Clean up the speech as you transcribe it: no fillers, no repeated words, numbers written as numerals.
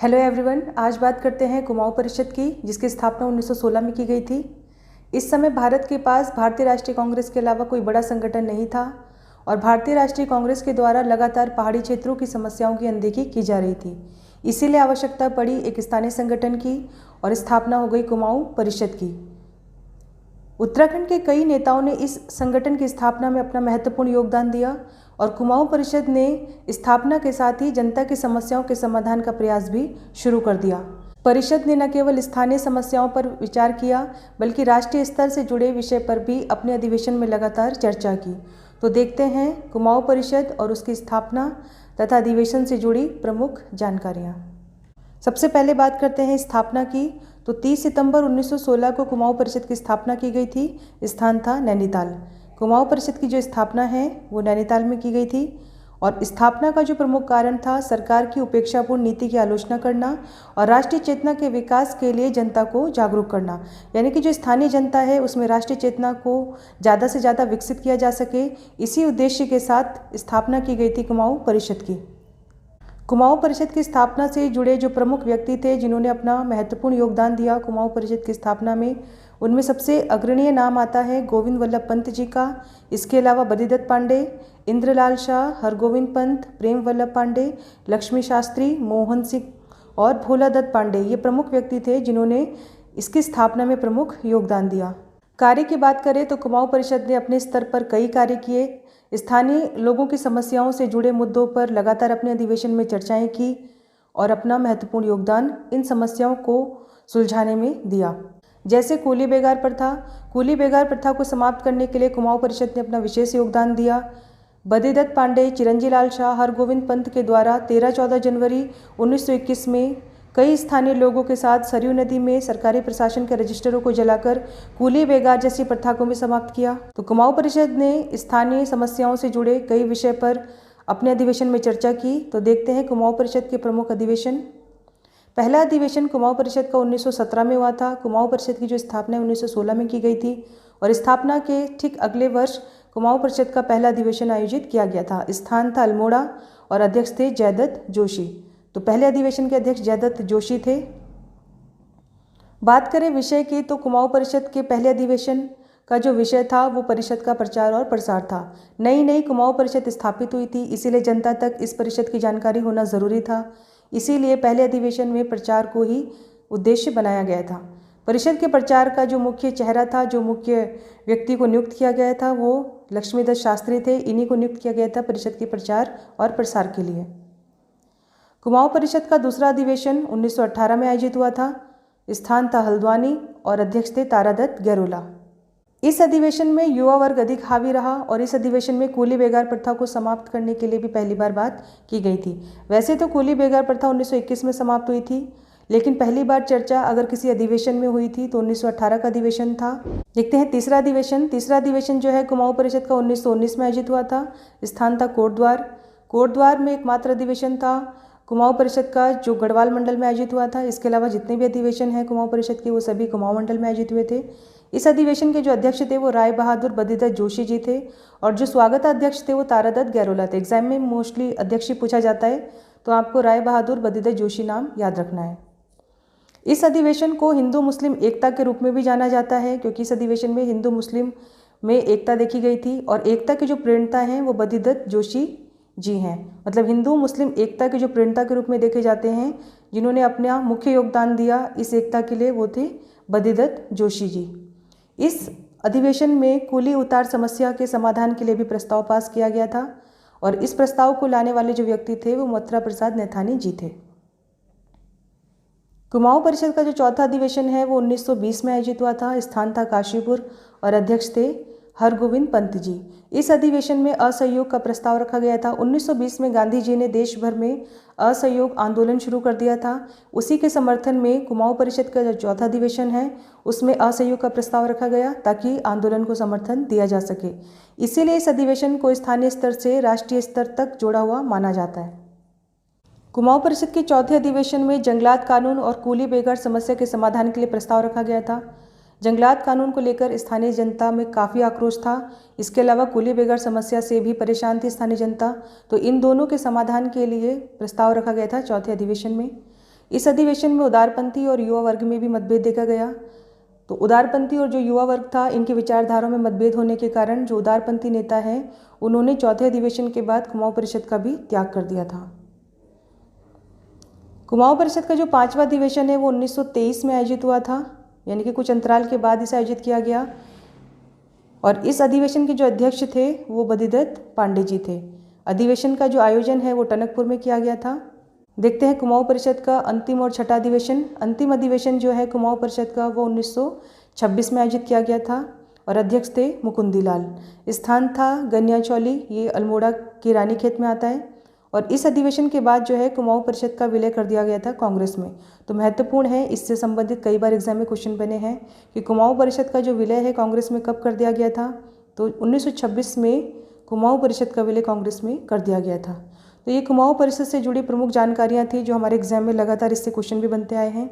Hello everyone, आज बात करते हैं कुमाऊं परिषद की, जिसकी स्थापना 1916 में की गई थी। इस समय भारत के पास भारतीय राष्ट्रीय कांग्रेस के अलावा कोई बड़ा संगठन नहीं था और भारतीय राष्ट्रीय कांग्रेस के द्वारा लगातार पहाड़ी क्षेत्रों की समस्याओं की अनदेखी की जा रही थी। इसीलिए आवश्यकता पड़ी एक स्थानीय संगठन की और स्थापना हो गई कुमाऊं परिषद की। उत्तराखंड के कई नेताओं ने इस संगठन की स्थापना में अपना महत्वपूर्ण योगदान दिया और कुमाऊं परिषद ने स्थापना के साथ ही जनता की समस्याओं के समाधान का प्रयास भी शुरू कर दिया। परिषद ने न केवल स्थानीय समस्याओं पर विचार किया बल्कि राष्ट्रीय स्तर से जुड़े विषय पर भी अपने अधिवेशन में लगातार चर्चा की। तो देखते हैं कुमाऊं परिषद और उसकी स्थापना तथा अधिवेशन से जुड़ी प्रमुख जानकारियाँ। सबसे पहले बात करते हैं स्थापना की। तो 30 सितंबर 1916 को कुमाऊं परिषद की स्थापना की गई थी। स्थान था नैनीताल। कुमाऊं परिषद की जो स्थापना है वो नैनीताल में की गई थी और स्थापना का जो प्रमुख कारण था सरकार की उपेक्षापूर्ण नीति की आलोचना करना और राष्ट्रीय चेतना के विकास के लिए जनता को जागरूक करना। यानी कि जो स्थानीय जनता है उसमें राष्ट्रीय चेतना को ज़्यादा से ज़्यादा विकसित किया जा सके, इसी उद्देश्य के साथ स्थापना की गई थी कुमाऊं परिषद की। कुमाऊं परिषद की स्थापना से जुड़े जो प्रमुख व्यक्ति थे जिन्होंने अपना महत्वपूर्ण योगदान दिया कुमाऊं परिषद की स्थापना में, उनमें सबसे अग्रणीय नाम आता है गोविंद वल्लभ पंत जी का। इसके अलावा बद्रीदत्त पांडे, इंद्रलाल शाह, हरगोविंद पंत, प्रेम वल्लभ पांडे, लक्ष्मी शास्त्री, मोहन सिंह और भोला दत्त पांडे ये प्रमुख व्यक्ति थे जिन्होंने इसकी स्थापना में प्रमुख योगदान दिया। कार्य की बात करें तो कुमाऊं परिषद ने अपने स्तर पर कई कार्य किए। स्थानीय लोगों की समस्याओं से जुड़े मुद्दों पर लगातार अपने अधिवेशन में चर्चाएं की और अपना महत्वपूर्ण योगदान इन समस्याओं को सुलझाने में दिया। जैसे कूली बेगार प्रथा को समाप्त करने के लिए कुमाऊं परिषद ने अपना विशेष योगदान दिया। बद्रीदत्त पांडे, चिरंजी लाल शाह, हरगोविंद पंत के द्वारा 13-14 जनवरी 1921 में कई स्थानीय लोगों के साथ सरयू नदी में सरकारी प्रशासन के रजिस्टरों को जलाकर कूली बेगार जैसी प्रथा को भी समाप्त किया। तो कुमाऊं परिषद ने स्थानीय समस्याओं से जुड़े कई विषय पर अपने अधिवेशन में चर्चा की। तो देखते हैं कुमाऊं परिषद के प्रमुख अधिवेशन। पहला अधिवेशन कुमाऊं परिषद का 1917 में हुआ था। कुमाऊं परिषद की जो स्थापना 1916 में की गई थी और स्थापना के ठीक अगले वर्ष कुमाऊं परिषद का पहला अधिवेशन आयोजित किया गया था। स्थान था अल्मोड़ा और अध्यक्ष थे जयदत्त जोशी। तो पहले अधिवेशन के अध्यक्ष जयदत्त जोशी थे। बात करें विषय की तो कुमाऊं परिषद के पहले अधिवेशन का जो विषय था वो परिषद का प्रचार और प्रसार था। नई कुमाऊं परिषद स्थापित हुई थी, इसीलिए जनता तक इस परिषद की जानकारी होना ज़रूरी था। इसीलिए पहले अधिवेशन में प्रचार को ही उद्देश्य बनाया गया था। परिषद के प्रचार का जो मुख्य चेहरा था, जो मुख्य व्यक्ति को नियुक्त किया गया था वो लक्ष्मीदत्त शास्त्री थे। इन्हीं को नियुक्त किया गया था परिषद के प्रचार और प्रसार के लिए। कुमाऊं परिषद का दूसरा अधिवेशन 1918 में आयोजित हुआ था। स्थान था हल्द्वानी और अध्यक्ष थे तारादत्त गैरोला। इस अधिवेशन में युवा वर्ग अधिक हावी रहा और इस अधिवेशन में कूली बेगार प्रथा को समाप्त करने के लिए भी पहली बार बात की गई थी। वैसे तो कूली बेगार प्रथा 1921 में समाप्त हुई थी, लेकिन पहली बार चर्चा अगर किसी अधिवेशन में हुई थी तो 1918 का अधिवेशन था। देखते हैं तीसरा अधिवेशन। तीसरा अधिवेशन जो है कुमाऊं परिषद का 1919 में आयोजित हुआ था। स्थान था कोटद्वार। कोटद्वार में एकमात्र अधिवेशन था कुमाऊं परिषद का जो गढ़वाल मंडल में आयोजित हुआ था। इसके अलावा जितने भी अधिवेशन हैं कुमाऊं परिषद के वो सभी कुमाऊं मंडल में आयोजित हुए थे। इस अधिवेशन के जो अध्यक्ष थे वो राय बहादुर बद्रीदत्त जोशी जी थे और जो स्वागताध्यक्ष थे वो तारादत्त गैरोला थे। एग्जाम में मोस्टली अध्यक्ष ही पूछा जाता है, तो आपको राय बहादुर बद्रीदत्त जोशी नाम याद रखना है। इस अधिवेशन को हिंदू मुस्लिम एकता के रूप में भी जाना जाता है, क्योंकि इस अधिवेशन में हिंदू मुस्लिम में एकता देखी गई थी और एकता के जो प्रेरणता हैं वो बद्रीदत्त जोशी जी हैं। मतलब हिंदू मुस्लिम एकता के जो प्रेरणता के रूप में देखे जाते हैं, जिन्होंने अपना मुख्य योगदान दिया इस एकता के लिए, वो थे बद्रीदत्त जोशी जी। इस अधिवेशन में कूली उतार समस्या के समाधान के लिए भी प्रस्ताव पास किया गया था और इस प्रस्ताव को लाने वाले जो व्यक्ति थे वो मथुरा प्रसाद नैथानी जी थे। कुमाऊं परिषद का जो चौथा अधिवेशन है वो 1920 में आयोजित हुआ था। स्थान था काशीपुर और अध्यक्ष थे हरगोविंद पंत जी। इस अधिवेशन में असहयोग का प्रस्ताव रखा गया था। 1920 में गांधी जी ने देश भर में असहयोग आंदोलन शुरू कर दिया था। उसी के समर्थन में कुमाऊं परिषद का जो चौथा अधिवेशन है उसमें असहयोग का प्रस्ताव रखा गया ताकि आंदोलन को समर्थन दिया जा सके। इसीलिए इस अधिवेशन को स्थानीय स्तर से राष्ट्रीय स्तर तक जोड़ा हुआ माना जाता है। कुमाऊं परिषद के चौथे अधिवेशन में जंगलात कानून और कूली बेगार समस्या के समाधान के लिए प्रस्ताव रखा गया था। जंगलात कानून को लेकर स्थानीय जनता में काफ़ी आक्रोश था। इसके अलावा कूली बेगार समस्या से भी परेशान थी स्थानीय जनता। तो इन दोनों के समाधान के लिए प्रस्ताव रखा गया था चौथे अधिवेशन में। इस अधिवेशन में उदारपंथी और युवा वर्ग में भी मतभेद देखा गया। तो उदारपंथी और जो युवा वर्ग था, इनके विचारधाराओं में मतभेद होने के कारण जो उदारपंथी नेता हैं, उन्होंने चौथे अधिवेशन के बाद कुमाऊं परिषद का भी त्याग कर दिया था। कुमाऊं परिषद का जो 5वां अधिवेशन है वो 1923 में आयोजित हुआ था, यानी कि कुछ अंतराल के बाद इसे आयोजित किया गया। और इस अधिवेशन के जो अध्यक्ष थे वो बद्रीदत्त पांडे जी थे। अधिवेशन का जो आयोजन है वो टनकपुर में किया गया था। देखते हैं कुमाऊं परिषद का अंतिम और छठा अधिवेशन। अंतिम अधिवेशन जो है कुमाऊं परिषद का वो 1926 में आयोजित किया गया था और अध्यक्ष थे मुकुंदीलाल। स्थान था गन्याचौली, ये अल्मोड़ा के रानीखेत में आता है। और इस अधिवेशन के बाद जो है कुमाऊं परिषद का विलय कर दिया गया था कांग्रेस में। तो महत्वपूर्ण है, इससे संबंधित कई बार एग्जाम में क्वेश्चन बने हैं कि कुमाऊं परिषद का जो विलय है कांग्रेस में कब कर दिया गया था। तो 1926 में कुमाऊं परिषद का विलय कांग्रेस में कर दिया गया था। तो ये कुमाऊं परिषद से जुड़ी प्रमुख जानकारियाँ थी जो हमारे एग्जाम में लगातार इससे क्वेश्चन भी बनते आए हैं।